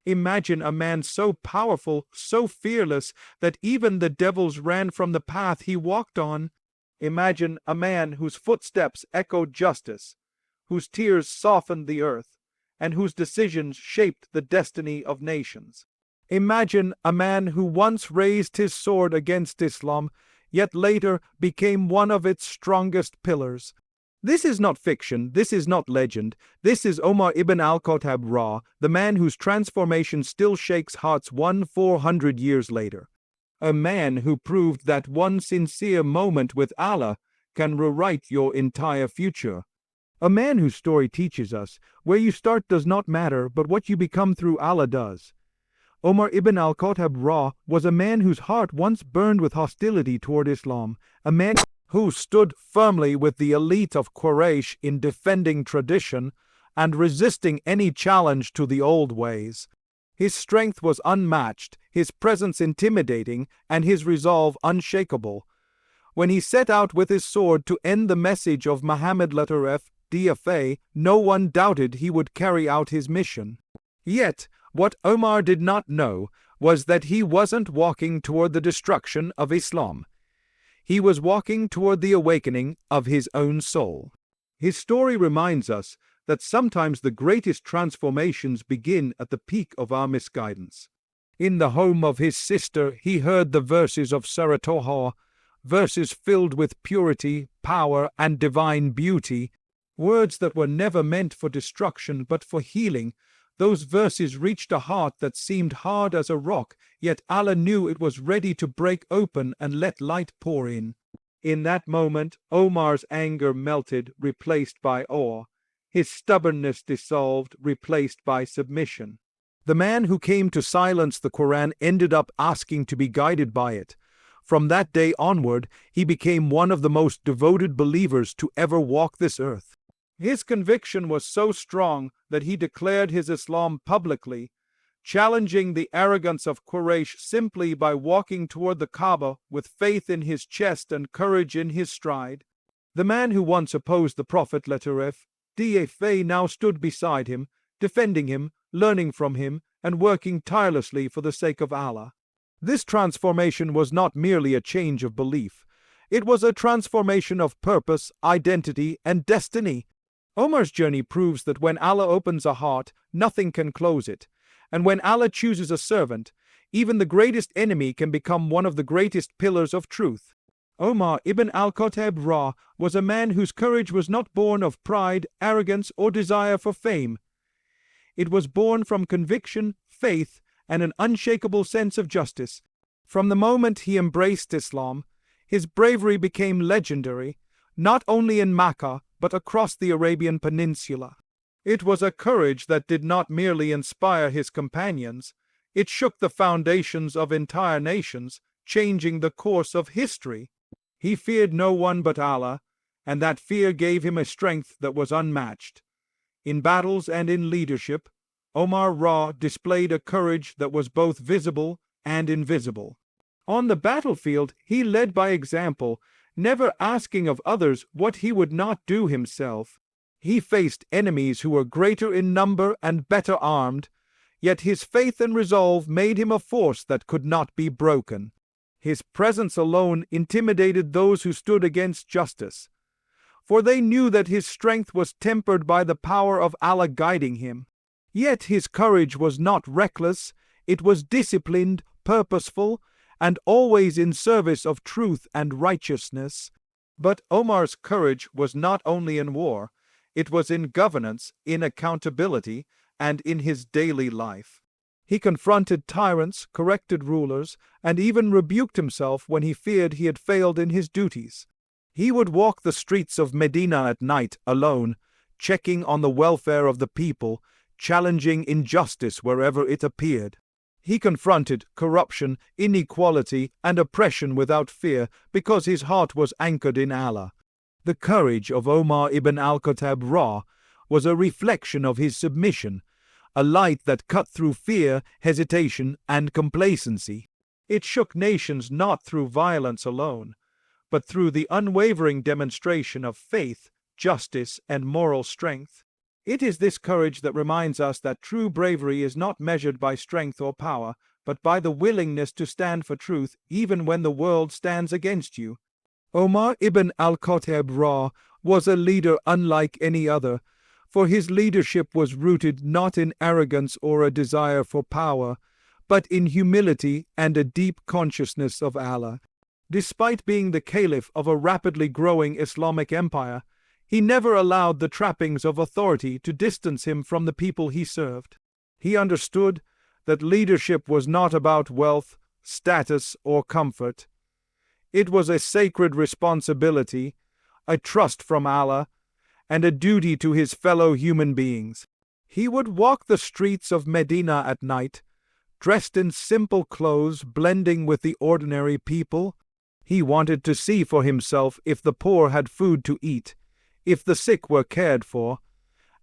Imagine a man so powerful, so fearless, that even the devils ran from the path he walked on. Imagine a man whose footsteps echoed justice, whose tears softened the earth, and whose decisions shaped the destiny of nations. Imagine a man who once raised his sword against Islam, yet later became one of its strongest pillars. This is not fiction, this is not legend, this is Omar Ibn Al-Khattab, the man whose transformation still shakes hearts 400 years later. A man who proved that one sincere moment with Allah can rewrite your entire future. A man whose story teaches us, where you start does not matter, but what you become through Allah does. Omar Ibn Al-Khattab was a man whose heart once burned with hostility toward Islam, a man who stood firmly with the elite of Quraysh in defending tradition and resisting any challenge to the old ways. His strength was unmatched, his presence intimidating, and his resolve unshakable. When he set out with his sword to end the message of Muhammad DFA, no one doubted he would carry out his mission. Yet, what Omar did not know was that he wasn't walking toward the destruction of Islam. He was walking toward the awakening of his own soul. His story reminds us that sometimes the greatest transformations begin at the peak of our misguidance. In the home of his sister, he heard the verses of Surah Toha, verses filled with purity, power, and divine beauty, words that were never meant for destruction but for healing. Those verses reached a heart that seemed hard as a rock, yet Allah knew it was ready to break open and let light pour in. In that moment, Omar's anger melted, replaced by awe. His stubbornness dissolved, replaced by submission. The man who came to silence the Quran ended up asking to be guided by it. From that day onward, he became one of the most devoted believers to ever walk this earth. His conviction was so strong that he declared his Islam publicly, challenging the arrogance of Quraysh simply by walking toward the Kaaba with faith in his chest and courage in his stride. The man who once opposed the Prophet DFA now stood beside him, defending him, learning from him, and working tirelessly for the sake of Allah. This transformation was not merely a change of belief. It was a transformation of purpose, identity, and destiny. Omar's journey proves that when Allah opens a heart, nothing can close it. And when Allah chooses a servant, even the greatest enemy can become one of the greatest pillars of truth. Omar Ibn Al-Khattab was a man whose courage was not born of pride, arrogance, or desire for fame. It was born from conviction, faith, and an unshakable sense of justice. From the moment he embraced Islam, his bravery became legendary, not only in Makkah, but across the Arabian Peninsula. It was a courage that did not merely inspire his companions, it shook the foundations of entire nations, changing the course of history. He feared no one but Allah, and that fear gave him a strength that was unmatched. In battles and in leadership, Omar displayed a courage that was both visible and invisible. On the battlefield, he led by example, never asking of others what he would not do himself. He faced enemies who were greater in number and better armed, yet his faith and resolve made him a force that could not be broken. His presence alone intimidated those who stood against justice, for they knew that his strength was tempered by the power of Allah guiding him. Yet his courage was not reckless, it was disciplined, purposeful, and always in service of truth and righteousness. But Omar's courage was not only in war, it was in governance, in accountability, and in his daily life. He confronted tyrants, corrected rulers, and even rebuked himself when he feared he had failed in his duties. He would walk the streets of Medina at night alone, checking on the welfare of the people, challenging injustice wherever it appeared. He confronted corruption, inequality, and oppression without fear because his heart was anchored in Allah. The courage of Omar Ibn Al-Khattab was a reflection of his submission, a light that cut through fear, hesitation, and complacency. It shook nations not through violence alone, but through the unwavering demonstration of faith, justice, and moral strength. It is this courage that reminds us that true bravery is not measured by strength or power, but by the willingness to stand for truth even when the world stands against you. Omar Ibn Al-Khattab was a leader unlike any other, for his leadership was rooted not in arrogance or a desire for power, but in humility and a deep consciousness of Allah. Despite being the caliph of a rapidly growing Islamic empire, he never allowed the trappings of authority to distance him from the people he served. He understood that leadership was not about wealth, status, or comfort. It was a sacred responsibility, a trust from Allah, and a duty to his fellow human beings. He would walk the streets of Medina at night, dressed in simple clothes blending with the ordinary people. He wanted to see for himself if the poor had food to eat, if the sick were cared for,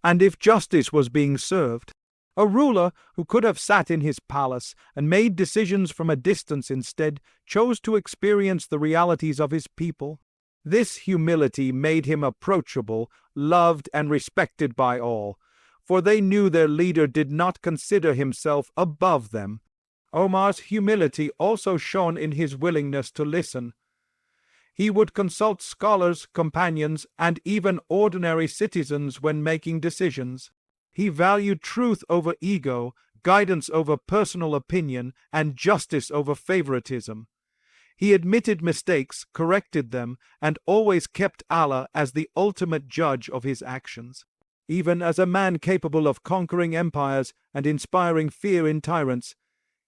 and if justice was being served. A ruler who could have sat in his palace and made decisions from a distance instead chose to experience the realities of his people. This humility made him approachable, loved and respected by all, for they knew their leader did not consider himself above them. Omar's humility also shone in his willingness to listen. He would consult scholars, companions, and even ordinary citizens when making decisions. He valued truth over ego, guidance over personal opinion, and justice over favoritism. He admitted mistakes, corrected them, and always kept Allah as the ultimate judge of his actions. Even as a man capable of conquering empires and inspiring fear in tyrants,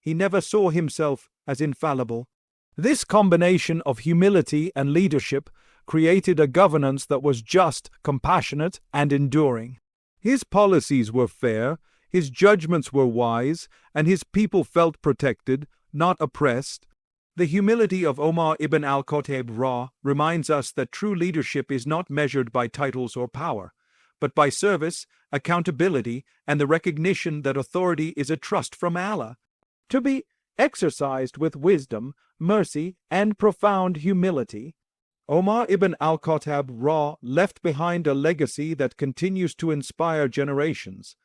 he never saw himself as infallible. This combination of humility and leadership created a governance that was just, compassionate, and enduring. His policies were fair, his judgments were wise, and his people felt protected, not oppressed. The humility of Omar Ibn Al-Khattab reminds us that true leadership is not measured by titles or power, but by service, accountability, and the recognition that authority is a trust from Allah, to be exercised with wisdom, mercy, and profound humility. Omar Ibn Al-Khattab left behind a legacy that continues to inspire generations,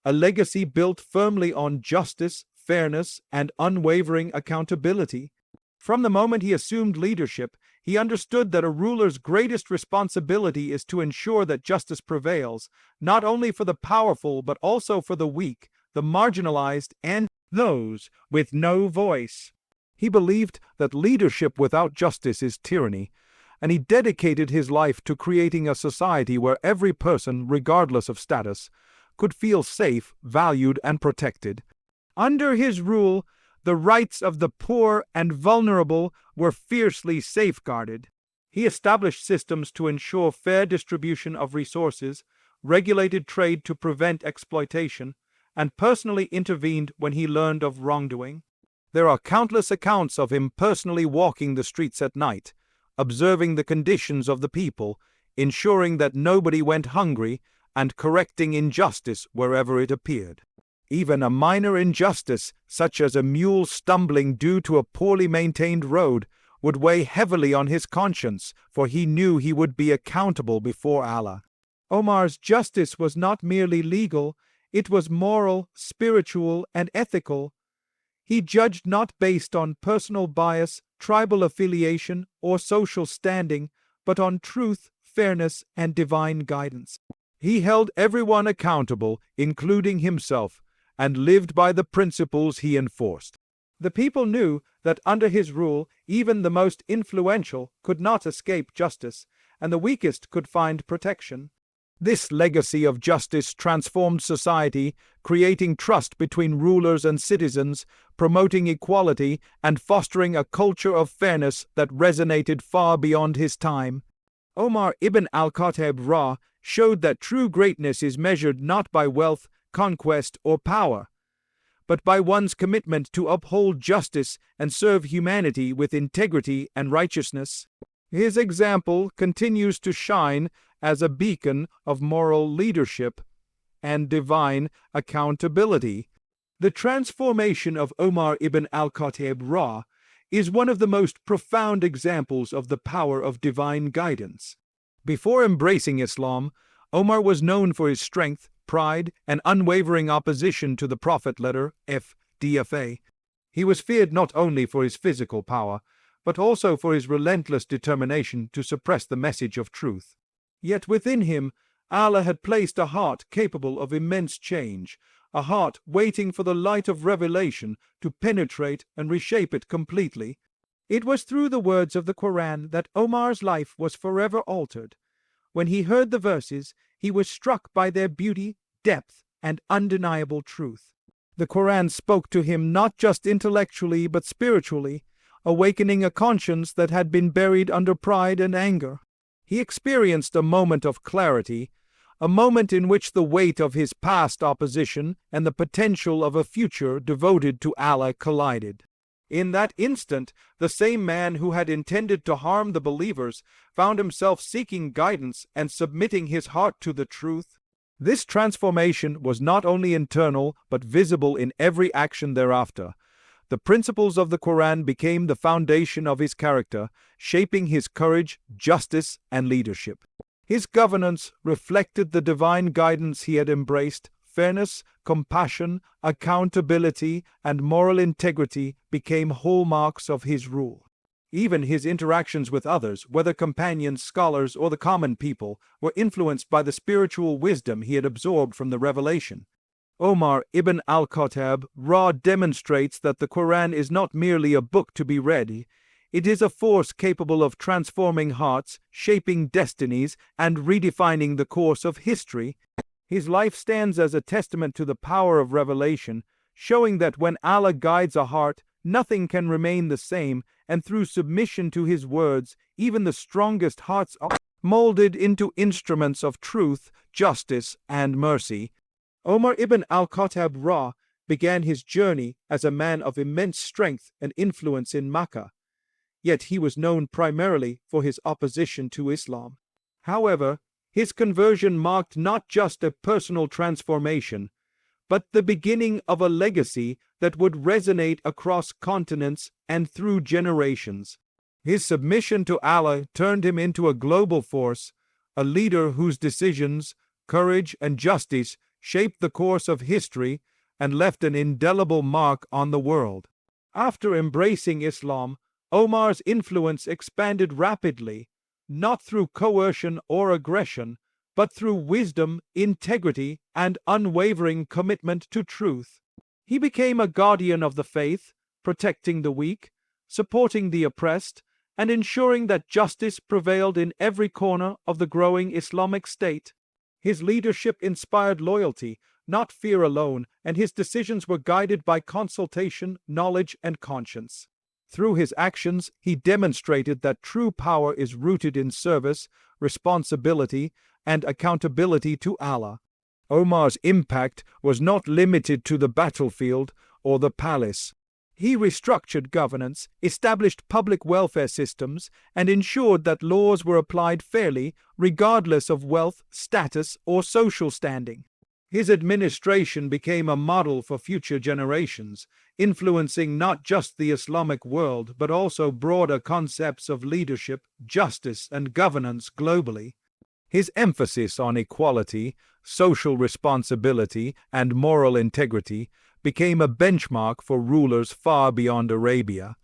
a legacy built firmly on justice, fairness, and unwavering accountability. From the moment he assumed leadership, he understood that a ruler's greatest responsibility is to ensure that justice prevails, not only for the powerful but also for the weak, the marginalized, and those with no voice. He believed that leadership without justice is tyranny, and he dedicated his life to creating a society where every person, regardless of status, could feel safe, valued, and protected. Under his rule, the rights of the poor and vulnerable were fiercely safeguarded. He established systems to ensure fair distribution of resources, regulated trade to prevent exploitation, and personally intervened when he learned of wrongdoing. There are countless accounts of him personally walking the streets at night, observing the conditions of the people, ensuring that nobody went hungry, and correcting injustice wherever it appeared. Even a minor injustice, such as a mule stumbling due to a poorly maintained road, would weigh heavily on his conscience, for he knew he would be accountable before Allah. Omar's justice was not merely legal, it was moral, spiritual, and ethical. He judged not based on personal bias, tribal affiliation, or social standing, but on truth, fairness, and divine guidance. He held everyone accountable, including himself, and lived by the principles he enforced. The people knew that under his rule, even the most influential could not escape justice, and the weakest could find protection. This legacy of justice transformed society, creating trust between rulers and citizens, promoting equality, and fostering a culture of fairness that resonated far beyond his time. Omar Ibn Al-Khattab showed that true greatness is measured not by wealth, conquest, or power, but by one's commitment to uphold justice and serve humanity with integrity and righteousness. His example continues to shine as a beacon of moral leadership and divine accountability. The transformation of Omar ibn al-Khattab is one of the most profound examples of the power of divine guidance. Before embracing Islam, Omar was known for his strength, pride, and unwavering opposition to the Prophet, letter F, DFA. He was feared not only for his physical power, but also for his relentless determination to suppress the message of truth. Yet within him, Allah had placed a heart capable of immense change, a heart waiting for the light of revelation to penetrate and reshape it completely. It was through the words of the Quran that Omar's life was forever altered. When he heard the verses, he was struck by their beauty, depth, and undeniable truth. The Quran spoke to him not just intellectually but spiritually, awakening a conscience that had been buried under pride and anger. He experienced a moment of clarity, a moment in which the weight of his past opposition and the potential of a future devoted to Allah collided. In that instant, the same man who had intended to harm the believers found himself seeking guidance and submitting his heart to the truth. This transformation was not only internal but visible in every action thereafter. The principles of the Quran became the foundation of his character, shaping his courage, justice, and leadership. His governance reflected the divine guidance he had embraced. Fairness, compassion, accountability, and moral integrity became hallmarks of his rule. Even his interactions with others, whether companions, scholars, or the common people, were influenced by the spiritual wisdom he had absorbed from the revelation. Omar Ibn Al-Khattab demonstrates that the Quran is not merely a book to be read. It is a force capable of transforming hearts, shaping destinies, and redefining the course of history. His life stands as a testament to the power of revelation, showing that when Allah guides a heart, nothing can remain the same, and through submission to His words, even the strongest hearts are molded into instruments of truth, justice, and mercy. Omar ibn al-Khattab began his journey as a man of immense strength and influence in Makkah, yet he was known primarily for his opposition to Islam. However, his conversion marked not just a personal transformation, but the beginning of a legacy that would resonate across continents and through generations. His submission to Allah turned him into a global force, a leader whose decisions, courage, and justice shaped the course of history and left an indelible mark on the world. After embracing Islam, Omar's influence expanded rapidly, not through coercion or aggression, but through wisdom, integrity, and unwavering commitment to truth. He became a guardian of the faith, protecting the weak, supporting the oppressed, and ensuring that justice prevailed in every corner of the growing Islamic State. His leadership inspired loyalty, not fear alone, and his decisions were guided by consultation, knowledge, and conscience. Through his actions, he demonstrated that true power is rooted in service, responsibility, and accountability to Allah. Omar's impact was not limited to the battlefield or the palace. He restructured governance, established public welfare systems, and ensured that laws were applied fairly, regardless of wealth, status, or social standing. His administration became a model for future generations, influencing not just the Islamic world but also broader concepts of leadership, justice, and governance globally. His emphasis on equality, social responsibility, and moral integrity became a benchmark for rulers far beyond Arabia.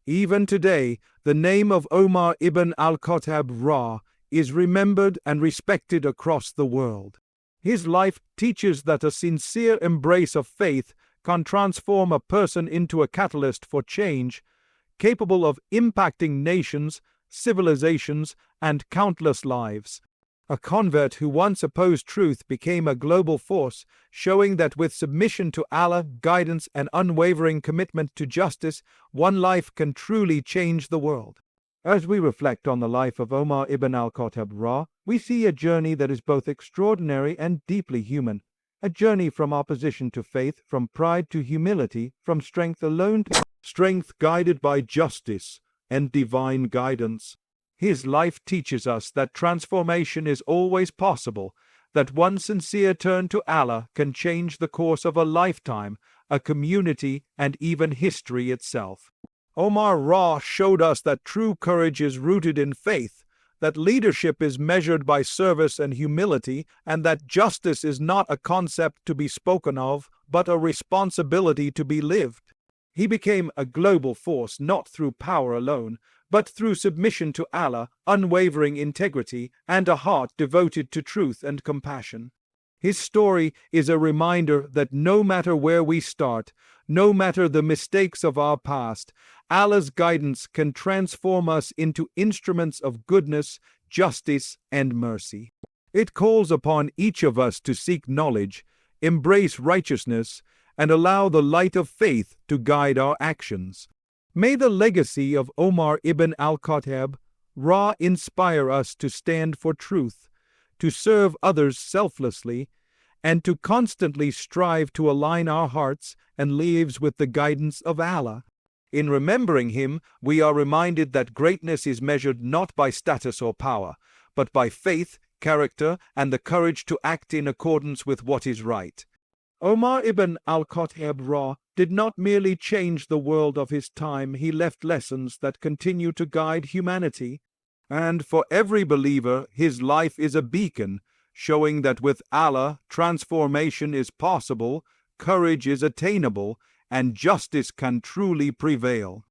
Even today, the name of Omar ibn al-Khattab is remembered and respected across the world. His life teaches that a sincere embrace of faith can transform a person into a catalyst for change, capable of impacting nations, civilizations, and countless lives. A convert who once opposed truth became a global force, showing that with submission to Allah, guidance, and unwavering commitment to justice, one life can truly change the world. As we reflect on the life of Omar ibn al-Khattab, we see a journey that is both extraordinary and deeply human, a journey from opposition to faith, from pride to humility, from strength alone to strength guided by justice and divine guidance. His life teaches us that transformation is always possible, that one sincere turn to Allah can change the course of a lifetime, a community, and even history itself. Omar showed us that true courage is rooted in faith, that leadership is measured by service and humility, and that justice is not a concept to be spoken of, but a responsibility to be lived. He became a global force not through power alone, but through submission to Allah, unwavering integrity, and a heart devoted to truth and compassion. His story is a reminder that no matter where we start, no matter the mistakes of our past, Allah's guidance can transform us into instruments of goodness, justice, and mercy. It calls upon each of us to seek knowledge, embrace righteousness, and allow the light of faith to guide our actions. May the legacy of Omar Ibn Al-Khattab inspire us to stand for truth, to serve others selflessly, and to constantly strive to align our hearts and lives with the guidance of Allah. In remembering him, we are reminded that greatness is measured not by status or power, but by faith, character, and the courage to act in accordance with what is right. Omar ibn al-Khattab did not merely change the world of his time, he left lessons that continue to guide humanity. And for every believer, his life is a beacon, showing that with Allah, transformation is possible, courage is attainable, and justice can truly prevail.